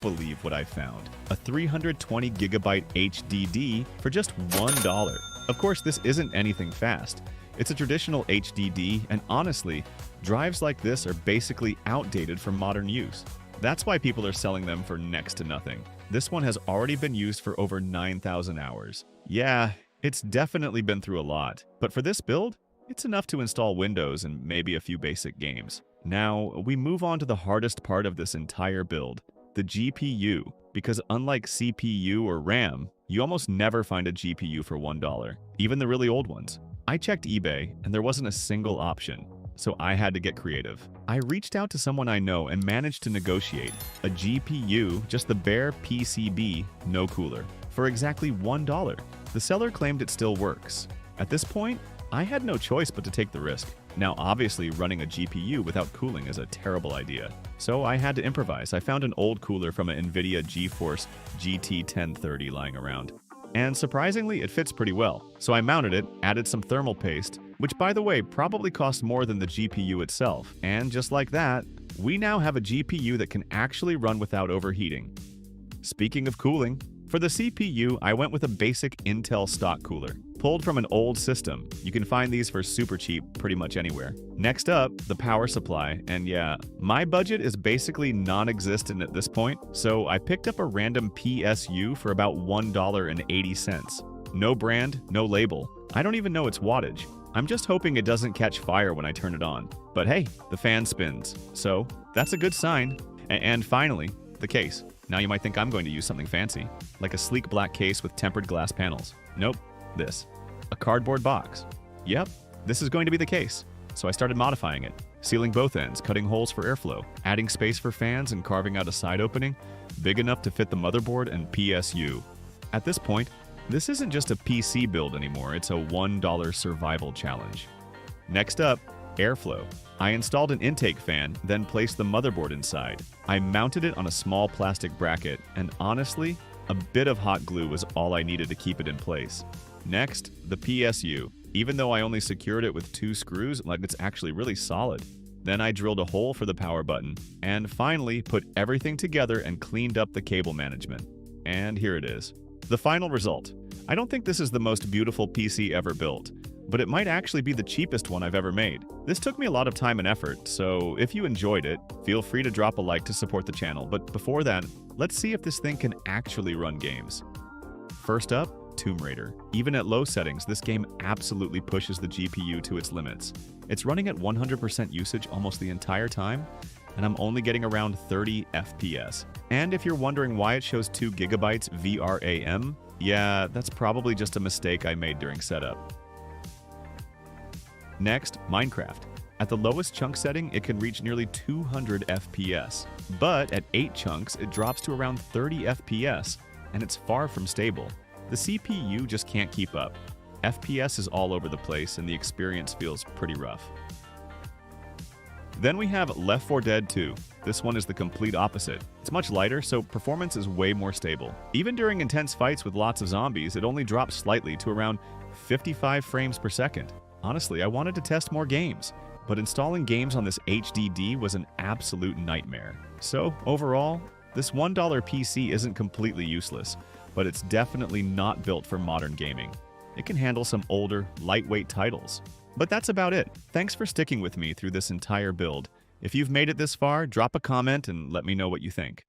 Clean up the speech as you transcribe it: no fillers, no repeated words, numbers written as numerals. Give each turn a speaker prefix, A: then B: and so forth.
A: believe what I found. A 320 gigabyte HDD for just $1. Of course, this isn't anything fast. It's a traditional HDD, and honestly, drives like this are basically outdated for modern use. That's why people are selling them for next to nothing. This one has already been used for over 9,000 hours. Yeah, it's definitely been through a lot, but for this build, it's enough to install Windows and maybe a few basic games. Now, we move on to the hardest part of this entire build, the GPU, because unlike CPU or RAM, you almost never find a GPU for $1, even the really old ones. I checked eBay, and there wasn't a single option, so I had to get creative. I reached out to someone I know and managed to negotiate a GPU, just the bare PCB, no cooler, for exactly $1. The seller claimed it still works. At this point, I had no choice but to take the risk. Now, obviously, running a GPU without cooling is a terrible idea, so I had to improvise. I found an old cooler from an NVIDIA GeForce GT 1030 lying around. And surprisingly, it fits pretty well. So I mounted it, added some thermal paste, which by the way probably costs more than the GPU itself. And just like that, we now have a GPU that can actually run without overheating. Speaking of cooling, for the CPU, I went with a basic Intel stock cooler, pulled from an old system. You can find these for super cheap pretty much anywhere. Next up, the power supply, and yeah, my budget is basically non-existent at this point, so I picked up a random PSU for about $1.80. No brand, no label. I don't even know its wattage. I'm just hoping it doesn't catch fire when I turn it on. But hey, the fan spins, so that's a good sign. And finally, the case. Now you might think I'm going to use something fancy, like a sleek black case with tempered glass panels. Nope, this. A cardboard box. Yep, this is going to be the case. So I started modifying it, sealing both ends, cutting holes for airflow, adding space for fans, and carving out a side opening big enough to fit the motherboard and PSU. At this point, this isn't just a PC build anymore, it's a $1 survival challenge. Next up, airflow. I installed an intake fan, then placed the motherboard inside. I mounted it on a small plastic bracket, and honestly, a bit of hot glue was all I needed to keep it in place. Next, the PSU. Even though I only secured it with 2 screws, like it's actually really solid. Then I drilled a hole for the power button, and finally put everything together and cleaned up the cable management. And here it is. The final result. I don't think this is the most beautiful PC ever built, but it might actually be the cheapest one I've ever made. This took me a lot of time and effort, so if you enjoyed it, feel free to drop a like to support the channel. But before that, let's see if this thing can actually run games. First up, Tomb Raider. Even at low settings, this game absolutely pushes the GPU to its limits. It's running at 100% usage almost the entire time, and I'm only getting around 30 FPS. And if you're wondering why it shows 2 gigabytes VRAM, yeah, that's probably just a mistake I made during setup. Next, Minecraft. At the lowest chunk setting, it can reach nearly 200 FPS. But at 8 chunks, it drops to around 30 FPS, and it's far from stable. The CPU just can't keep up. FPS is all over the place, and the experience feels pretty rough. Then we have Left 4 Dead 2. This one is the complete opposite. It's much lighter, so performance is way more stable. Even during intense fights with lots of zombies, it only drops slightly to around 55 frames per second. Honestly, I wanted to test more games, but installing games on this HDD was an absolute nightmare. So, overall, this $1 PC isn't completely useless, but it's definitely not built for modern gaming. It can handle some older, lightweight titles. But that's about it. Thanks for sticking with me through this entire build. If you've made it this far, drop a comment and let me know what you think.